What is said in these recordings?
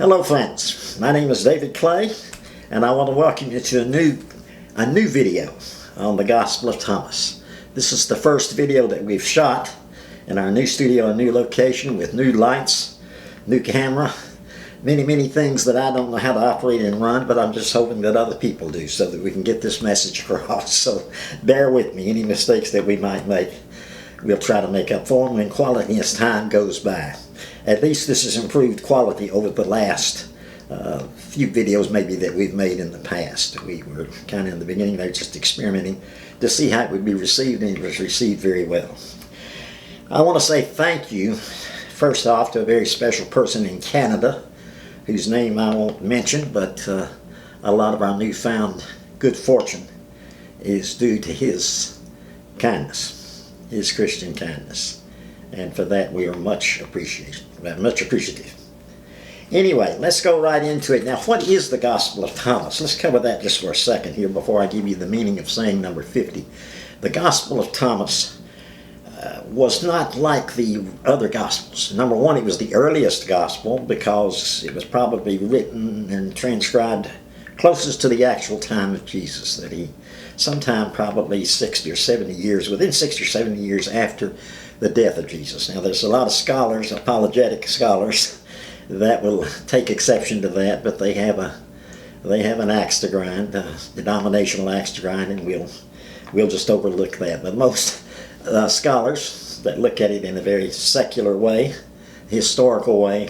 Hello friends, my name is David Clay and I want to welcome you to a new video on the Gospel of Thomas. This is the first video that we've shot in our new studio, a new location with new lights, new camera, many things that I don't know how to operate and run, but I'm just hoping that other people do so that we can get this message across. So bear with me, any mistakes that we might make, we'll try to make up for them in quality as time goes by. At least this has improved quality over the last few videos maybe that we've made in the past. We were kind of in the beginning there just experimenting to see how it would be received, and it was received very well. I want to say thank you first off to a very special person in Canada whose name I won't mention, but a lot of our newfound good fortune is due to his kindness, his Christian kindness. And for that we are much appreciative. Anyway, let's go right into it. Now, what is the Gospel of Thomas? Let's cover that just for a second here before I give you the meaning of saying number 50. The Gospel of Thomas was not like the other Gospels. Number one, it was the earliest Gospel because it was probably written and transcribed closest to the actual time of Jesus, that he sometime probably 60 or 70 years, within 60 or 70 years after the death of Jesus. Now there's a lot of scholars, apologetic scholars, that will take exception to that, but they have an axe to grind, a denominational axe to grind, and we'll just overlook that. But most scholars that look at it in a very secular way, historical way,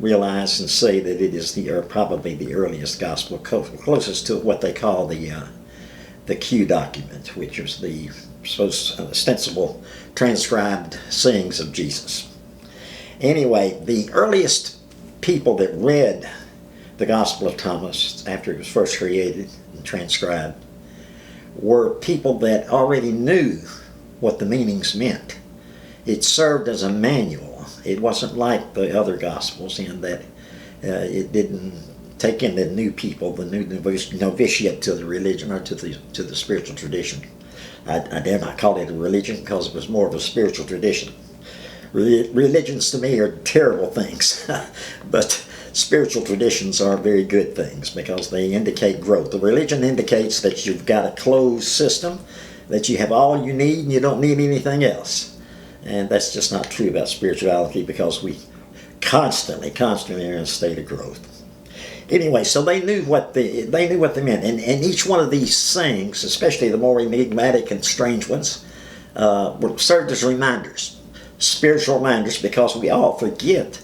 realize and say that it is probably the earliest gospel, closest to what they call the Q document, which is the ostensible transcribed sayings of Jesus. Anyway, the earliest people that read the Gospel of Thomas after it was first created and transcribed were people that already knew what the meanings meant. It served as a manual. It wasn't like the other Gospels in that it didn't take in the new people, the new novitiate to the religion or to the spiritual tradition. I dare not call it a religion because it was more of a spiritual tradition. Religions to me are terrible things, but spiritual traditions are very good things because they indicate growth. The religion indicates that you've got a closed system, that you have all you need and you don't need anything else. And that's just not true about spirituality because we constantly are in a state of growth. Anyway, so they knew what they meant, and each one of these sayings, especially the more enigmatic and strange ones, were served as reminders, spiritual reminders, because we all forget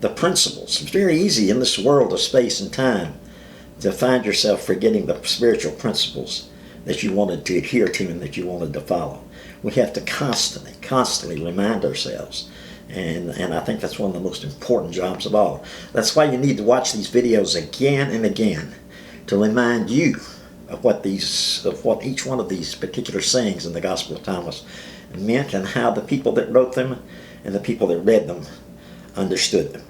the principles. It's very easy in this world of space and time to find yourself forgetting the spiritual principles that you wanted to adhere to and that you wanted to follow. We have to constantly remind ourselves. And I think that's one of the most important jobs of all. That's why you need to watch these videos again and again to remind you of what each one of these particular sayings in the Gospel of Thomas meant and how the people that wrote them and the people that read them understood them.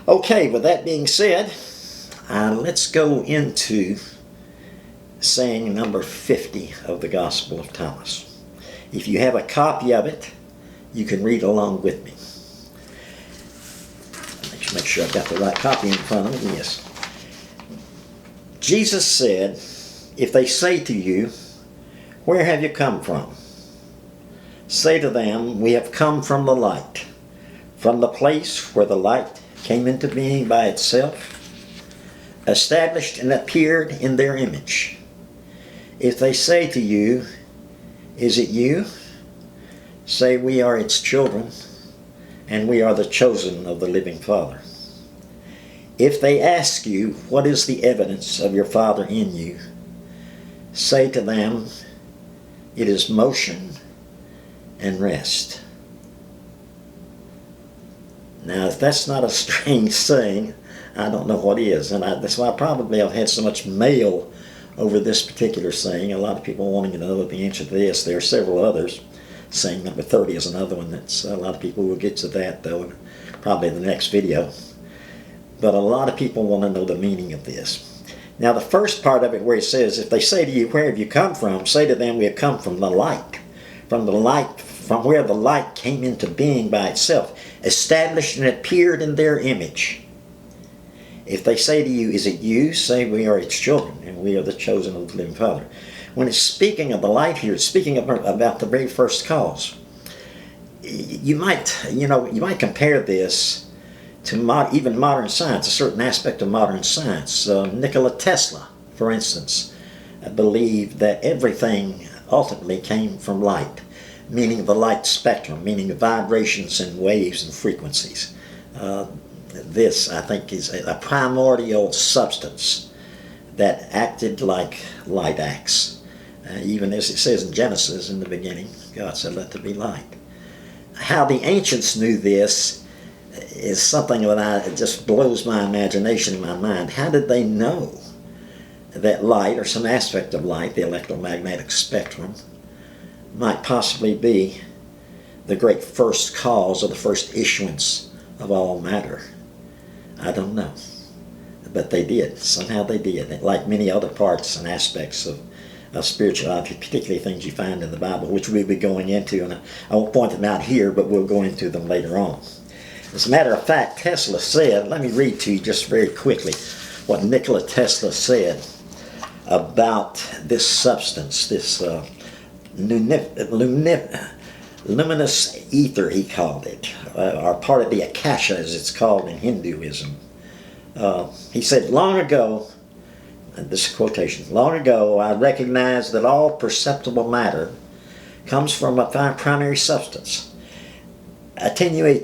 Okay, with that being said, let's go into saying number 50 of the Gospel of Thomas. If you have a copy of it, you can read along with me. Make sure I've got the right copy in front of me. Yes. Jesus said, if they say to you, where have you come from? Say to them, we have come from the light, from the place where the light came into being by itself, established and appeared in their image. If they say to you, is it you? Say, we are its children, and we are the chosen of the living Father. If they ask you, what is the evidence of your Father in you? Say to them, it is motion and rest. Now, if that's not a strange saying, I don't know what is. And that's why probably I've had so much mail over this particular saying. A lot of people wanting to know the answer to this. There are several others. Saying number 30 is another one. That's a lot of people will get to that though, probably in the next video. But a lot of people want to know the meaning of this. Now the first part of it where it says, if they say to you, where have you come from? Say to them, we have come from the light. From where the light came into being by itself, established and appeared in their image. If they say to you, is it you? Say, we are its children, and we are the chosen of the living Father. When it's speaking of the light here, it's speaking about the very first cause. You might compare this to even modern science, a certain aspect of modern science. Nikola Tesla, for instance, believed that everything ultimately came from light, meaning the light spectrum, meaning vibrations and waves and frequencies. This, I think, is a primordial substance that acted like light acts. Even as it says in Genesis, in the beginning, God said, let there be light. How the ancients knew this is something that it just blows my imagination in my mind. How did they know that light, or some aspect of light, the electromagnetic spectrum, might possibly be the great first cause or the first issuance of all matter? I don't know. But they did. Somehow they did. Like many other parts and aspects of spirituality, particularly things you find in the Bible, which we'll be going into, and I won't point them out here, but we'll go into them later on. As a matter of fact, Tesla said, let me read to you just very quickly what Nikola Tesla said about this substance, this luminous ether, he called it, or part of the Akasha, as it's called in Hinduism. He said, long ago, and this quotation, long ago I recognized that all perceptible matter comes from a primary substance, attenuous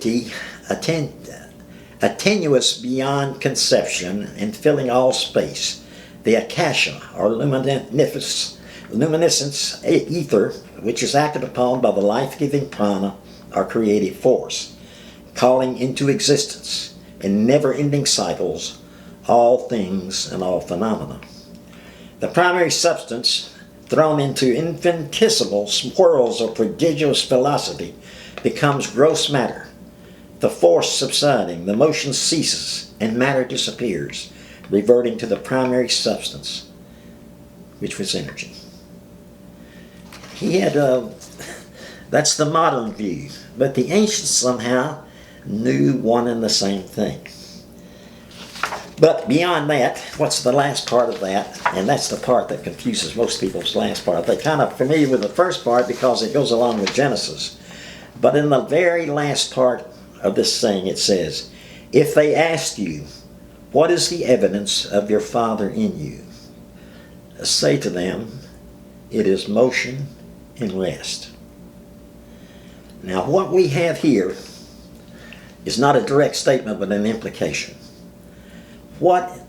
beyond conception and filling all space, the Akasha, or luminescence ether, which is acted upon by the life-giving prana, or creative force, calling into existence in never-ending cycles all things and all phenomena. The primary substance, thrown into infinitesimal swirls of prodigious velocity, becomes gross matter. The force subsiding, the motion ceases, and matter disappears, reverting to the primary substance, which was energy. He had that's the modern view, but the ancients somehow knew one and the same thing. But beyond that, what's the last part of that? And that's the part that confuses most people's last part. They're kind of familiar with the first part because it goes along with Genesis. But in the very last part of this saying, it says, if they asked you, what is the evidence of your Father in you? Say to them, it is motion and rest. Now what we have here is not a direct statement, but an implication. What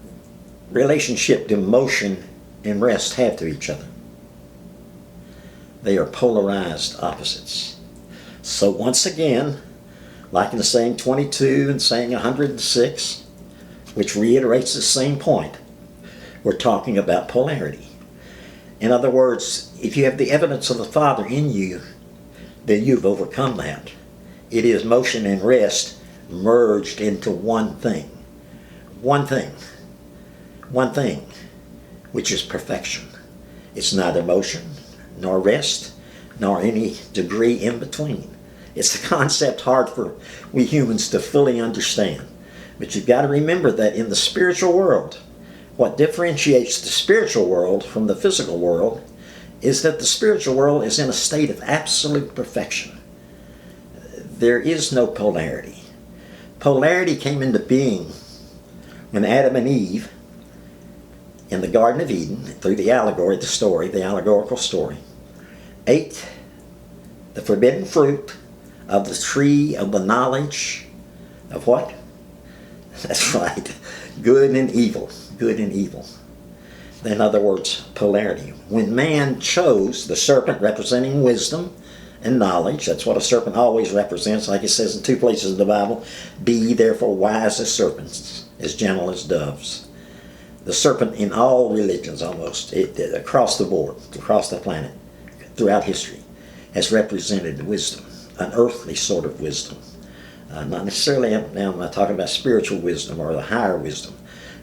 relationship do motion and rest have to each other? They are polarized opposites. So once again, like in the saying 22 and saying 106, which reiterates the same point, we're talking about polarity. In other words, if you have the evidence of the Father in you, then you've overcome that. It is motion and rest merged into one thing. One thing, which is perfection. It's neither motion, nor rest, nor any degree in between. It's a concept hard for we humans to fully understand. But you've got to remember that in the spiritual world, what differentiates the spiritual world from the physical world is that the spiritual world is in a state of absolute perfection. There is no polarity. Polarity came into being when Adam and Eve, in the Garden of Eden, through the allegory, the allegorical story, ate the forbidden fruit of the tree of the knowledge of what? That's right, good and evil. Good and evil. In other words, polarity. When man chose the serpent representing wisdom and knowledge, that's what a serpent always represents, like it says in 2 places in the Bible, be ye therefore wise as serpents, as gentle as doves. The serpent in all religions almost, across the board, across the planet, throughout history, has represented wisdom, an earthly sort of wisdom. Not necessarily, now I'm not talking about spiritual wisdom or the higher wisdom,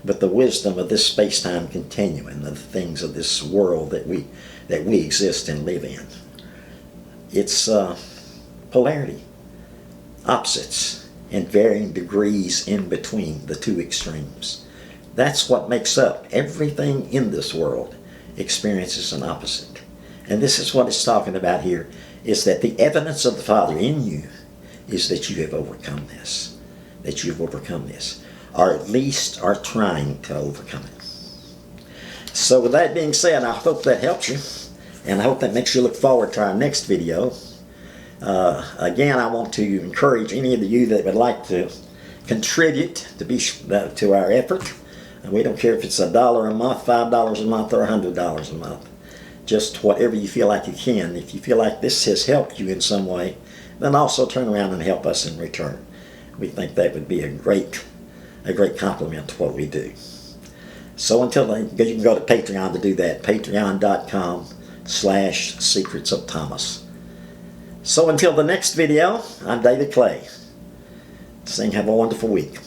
but the wisdom of this space-time continuum, the things of this world that we exist and live in. It's polarity, opposites, and varying degrees in between the two extremes. That's what makes up everything in this world. Experiences an opposite. And this is what it's talking about here, is that the evidence of the Father in you is that you have overcome this. That you've overcome this. Or at least are trying to overcome it. So with that being said, I hope that helps you. And I hope that makes you look forward to our next video. Again, I want to encourage any of you that would like to contribute to our effort. We don't care if it's $1 a month, $5 a month, or $100 a month. Just whatever you feel like you can. If you feel like this has helped you in some way, then also turn around and help us in return. We think that would be a great compliment to what we do. So until then, you can go to Patreon to do that. Patreon.com/Secrets of Thomas. So until the next video, I'm David Clay. Saying have a wonderful week.